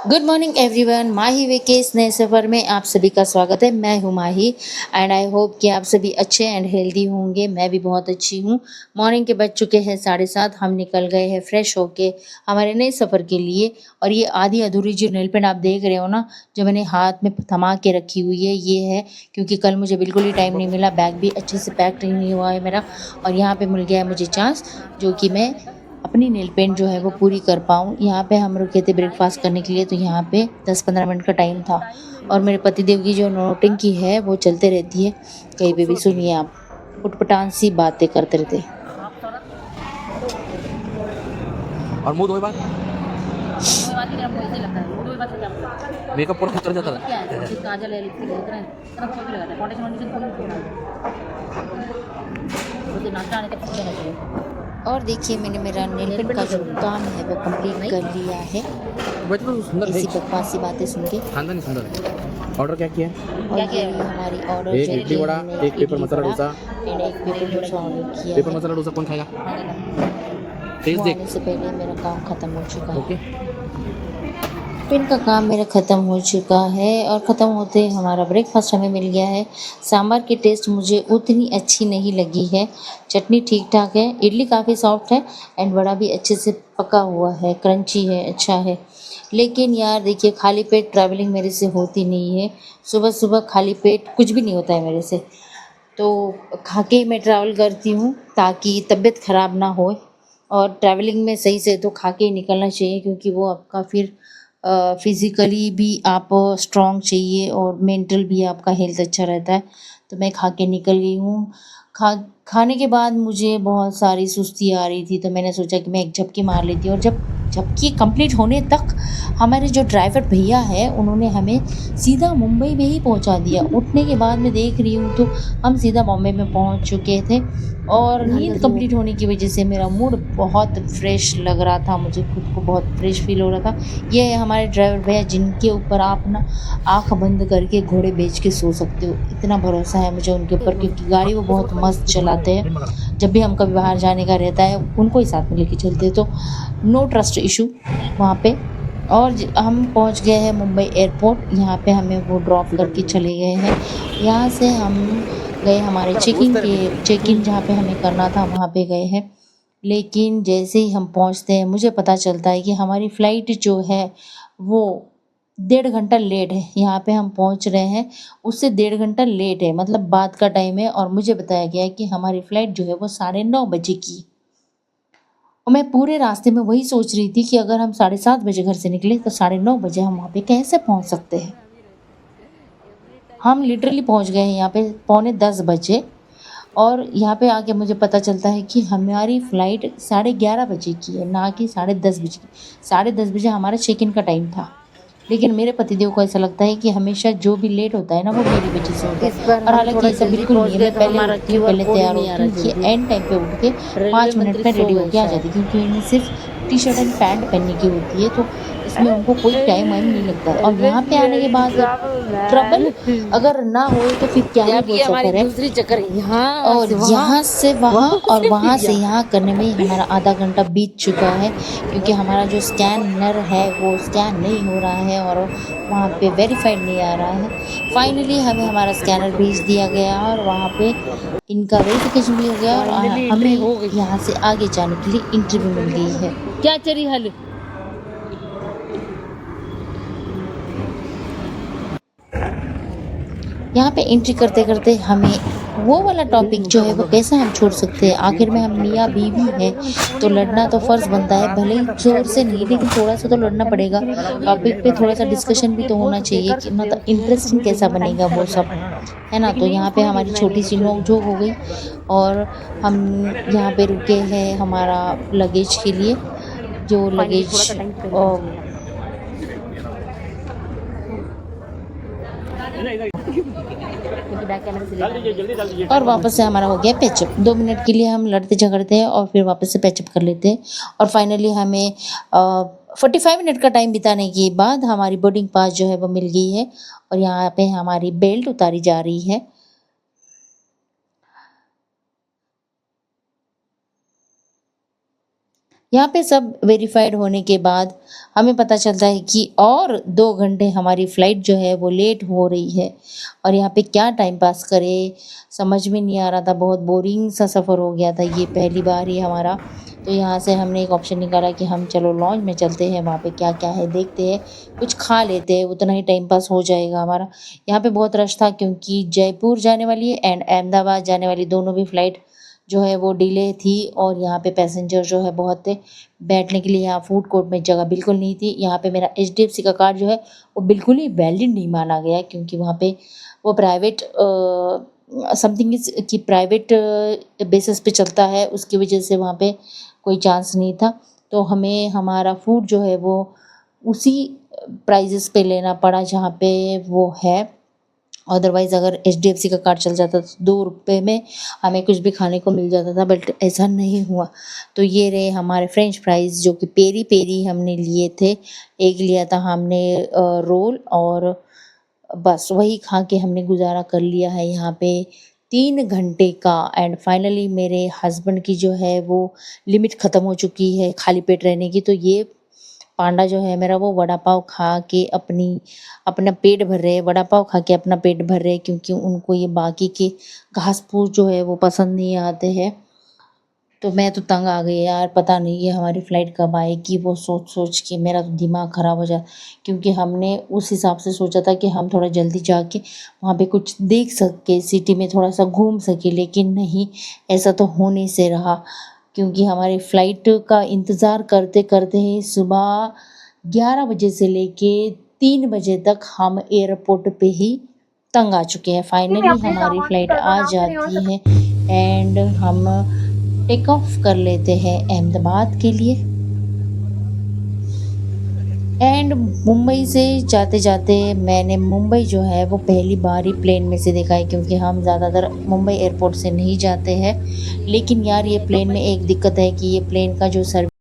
Good morning everyone. Mahi way के इस नए सफ़र में आप सभी का स्वागत है। मैं हूँ माही एंड आई होप कि आप सभी अच्छे एंड हेल्दी होंगे। मैं भी बहुत अच्छी हूँ। मॉर्निंग के बज चुके हैं 7:30। हम निकल गए हैं फ्रेश होके हमारे नए सफ़र के लिए। और ये आधी अधूरी जो नेल पेंट आप देख रहे हो ना, जो मैंने हाथ में थमा के रखी हुई है, ये है क्योंकि कल मुझे बिल्कुल ही टाइम नहीं मिला। बैग भी अच्छे से पैक नहीं हुआ है मेरा, और यहाँ पे मिल गया है मुझे चांस जो कि मैं अपनी नेल पेंट जो है वो पूरी कर पाऊँ। यहाँ पे हम रुके थे ब्रेकफास्ट करने के लिए, तो यहाँ पे 10-15 मिनट का टाइम था। और मेरे पतिदेव की जो नौटंकी है वो चलते रहती है कहीं पे भी। सुनिए आप, उटपटांग सी बातें करते रहते। और मुंह धोए बाद मेकअप पूरा उतर जाता और देखिए, मैंने मेरा नेल पेंट का जो काम है वो कंप्लीट कर लिया है वैसे तो सुंदर है। इसी बकवासी बातें सुन के। खानदानी सुंदर है। ऑर्डर क्या किया है? और ये रही हमारी ऑर्डर एक जो इडली कि वड़ा, हमने एक paper idli masala vada dosa. And एक पेपर डोसा ऑर्डर किया पेपर है। मसाला डोसा कौन खाएगा? टेस्ट वो देख। आने से पहले मेरा काम खत्म हो चुका है। ओके। पेन का काम मेरा ख़त्म हो चुका है और ख़त्म होते ही हमारा ब्रेकफास्ट हमें मिल गया है। सांभर की टेस्ट मुझे उतनी अच्छी नहीं लगी है। चटनी ठीक ठाक है, इडली काफ़ी सॉफ्ट है एंड वड़ा भी अच्छे से पका हुआ है, क्रंची है, अच्छा है। लेकिन यार देखिए, खाली पेट ट्रैवलिंग मेरे से होती नहीं है। सुबह सुबह खाली पेट कुछ भी नहीं होता है मेरे से। तो खा के ही मैं ट्रैवल करती हूँ ताकि तबीयत ख़राब ना हो। और ट्रैवलिंग में सही से तो खा के ही निकलना चाहिए, क्योंकि वो आपका फिर फिज़िकली भी आप स्ट्रॉन्ग चाहिए और मेंटल भी आपका हेल्थ अच्छा रहता है। तो मैं खा के निकल गई हूँ। खाने के बाद मुझे बहुत सारी सुस्ती आ रही थी, तो मैंने सोचा कि मैं एक झपकी मार लेती हूँ। और जब झपकी कंप्लीट होने तक हमारे जो ड्राइवर भैया हैं उन्होंने हमें सीधा मुंबई में ही पहुँचा दिया। उठने के बाद मैं देख रही हूँ तो हम सीधा बॉम्बे में पहुँच चुके थे। और नींद कंप्लीट होने की वजह से मेरा मूड बहुत फ्रेश लग रहा था, मुझे खुद को बहुत फ्रेश फील हो रहा था। ये है हमारे ड्राइवर भैया, जिनके ऊपर आप ना आँख बंद करके घोड़े बेच के सो सकते हो। इतना भरोसा है मुझे उनके ऊपर, क्योंकि गाड़ी वो बहुत मस्त चलाते हैं। जब भी हम कभी बाहर जाने का रहता है उनको ही साथ में लेके चलते हैं, तो नो ट्रस्ट इशू वहाँ पे। और हम पहुँच गए हैं मुंबई एयरपोर्ट। यहाँ पे हमें वो ड्रॉप करके चले गए हैं। यहाँ से हम गए हमारे चेक इन जहाँ पे हमें करना था वहाँ पे गए हैं। लेकिन जैसे ही हम पहुँचते हैं मुझे पता चलता है कि हमारी फ़्लाइट जो है वो 1.5 घंटा लेट है। यहाँ पे हम पहुँच रहे हैं उससे 1.5 घंटा लेट है, मतलब बाद का टाइम है। और मुझे बताया गया है कि हमारी फ़्लाइट जो है वो 9:30 बजे की। और मैं पूरे रास्ते में वही सोच रही थी कि अगर हम 7:30 बजे घर से निकले तो 9:30 बजे हम वहाँ पे कैसे पहुँच सकते हैं। हम लिटरली पहुँच गए हैं यहाँ पे 9:45 बजे। और यहाँ पे आके मुझे पता चलता है कि हमारी फ़्लाइट 11:30 बजे की है, ना कि 10:30 बजे की। 10:30 बजे हमारा चेक इन का टाइम था। लेकिन मेरे पतिदेव को ऐसा लगता है कि हमेशा जो भी लेट होता है ना वो मेरी वजह से होता है। और हालाँकि ऐसा बिल्कुल नहीं है। मैं पहले उठती हूँ, पहले तैयार होती हूँ, ये एंड टाइम पे उठ के 5 मिनट में रेडी होके आ जाती हूँ, क्योंकि इन्हें सिर्फ़ टी-शर्ट एंड पैंट पहनने की होती है, तो इसमें उनको कोई टाइम वाइम नहीं लगता है। और यहाँ पे आने के बाद ट्रबल अगर ना हो तो फिर क्या ही वो सफ़र है। दूसरी चक्कर और यहाँ से वहाँ और वहाँ से यहाँ करने में ही हमारा आधा घंटा बीत चुका है, क्योंकि हमारा जो स्कैनर है वो स्कैन नहीं हो रहा है और वहाँ पे वेरीफाइड नहीं आ रहा है। फाइनली हमें हमारा स्कैनर भेज दिया गया और वहाँ पे इनका वेरिफिकेशन भी हो गया और हमें यहाँ से आगे जाने के लिए एंट्री भी मिल गई है। क्या चरी हल यहाँ पे एंट्री करते करते हमें वो वाला टॉपिक जो है वो कैसे हम छोड़ सकते हैं। आखिर में हम मियाँ बीवी हैं, तो लड़ना तो फ़र्ज़ बनता है, भले ही ज़ोर से नहीं लेकिन थोड़ा सा तो लड़ना पड़ेगा। टॉपिक पे थोड़ा सा डिस्कशन भी तो होना चाहिए कि ना, तो इंटरेस्टिंग कैसा बनेगा वो सब, है ना। तो यहाँ पे हमारी छोटी सी नोक-झोंक हो गई और हम यहाँ पे रुके हैं हमारा लगेज के लिए। जो लगेज और वापस से हमारा हो गया पैचअप। 2 मिनट के लिए हम लड़ते झगड़ते हैं और फिर वापस से पैचअप कर लेते हैं। और फाइनली हमें 45 मिनट का टाइम बिताने के बाद हमारी बोर्डिंग पास जो है वो मिल गई है और यहाँ पे हमारी बेल्ट उतारी जा रही है। यहाँ पे सब वेरीफाइड होने के बाद हमें पता चलता है कि और 2 घंटे हमारी फ़्लाइट जो है वो लेट हो रही है और यहाँ पे क्या टाइम पास करें, समझ में नहीं आ रहा था। बहुत बोरिंग सा सफ़र हो गया था, ये पहली बार ही हमारा। तो यहाँ से हमने एक ऑप्शन निकाला कि हम चलो लॉन्च में चलते हैं, वहाँ पे क्या-क्या है देखते हैं, कुछ खा लेते हैं, उतना ही टाइम पास हो जाएगा हमारा। यहाँ पे बहुत रश था क्योंकि जयपुर जाने वाली है एंड अहमदाबाद जाने वाली दोनों भी फ़्लाइट जो है वो डिले थी और यहाँ पे पैसेंजर जो है बहुत थे। बैठने के लिए यहाँ फूड कोर्ट में जगह बिल्कुल नहीं थी। यहाँ पे मेरा एचडीएफसी का कार्ड जो है वो बिल्कुल ही वैलिड नहीं माना गया क्योंकि वहाँ पे वो प्राइवेट समथिंग इज़ कि प्राइवेट बेसिस पे चलता है, उसकी वजह से वहाँ पे कोई चांस नहीं था। तो हमें हमारा फूड जो है वो उसी प्राइजेस पे लेना पड़ा जहाँ पे वो है। अदरवाइज़ अगर एचडीएफसी का कार्ड चल जाता तो 2 रुपए में हमें कुछ भी खाने को मिल जाता था, बट ऐसा नहीं हुआ। तो ये रहे हमारे फ्रेंच फ्राइज़ जो कि पेरी-पेरी हमने लिए थे। एक लिया था हमने रोल और बस वही खा के हमने गुज़ारा कर लिया है यहाँ पे 3 घंटे का। एंड फाइनली मेरे हस्बैंड की जो है वो लिमिट ख़त्म हो चुकी है खाली पेट रहने की। तो ये पांडा जो है मेरा वो वड़ा पाव खा के अपना पेट भर रहे हैं, वड़ा पाव खा के अपना पेट भर रहे हैं क्योंकि उनको ये बाकी के घास-फूस जो है वो पसंद नहीं आते हैं। तो मैं तो तंग आ गई यार, पता नहीं ये हमारी फ़्लाइट कब आएगी, वो सोच-सोच के मेरा तो दिमाग ख़राब हो जाता क्योंकि हमने उस हिसाब से सोचा था कि हम थोड़ा जल्दी जाके वहाँ पे कुछ देख सके, सिटी में थोड़ा-सा घूम सके, लेकिन नहीं, ऐसा तो हो नहीं से रहा क्योंकि हमारी फ़्लाइट का इंतज़ार करते-करते ही सुबह 11 बजे से लेके 3 बजे तक हम एयरपोर्ट पे ही तंग आ चुके हैं। फाइनली हमारी फ़्लाइट आ जाती है एंड हम टेक ऑफ कर लेते हैं अहमदाबाद के लिए। एंड मुंबई से जाते-जाते मैंने मुंबई जो है वो पहली बार ही प्लेन में से देखा है क्योंकि हम ज़्यादातर मुंबई एयरपोर्ट से नहीं जाते हैं। लेकिन यार ये प्लेन में एक दिक्कत है कि ये प्लेन का जो सर्विस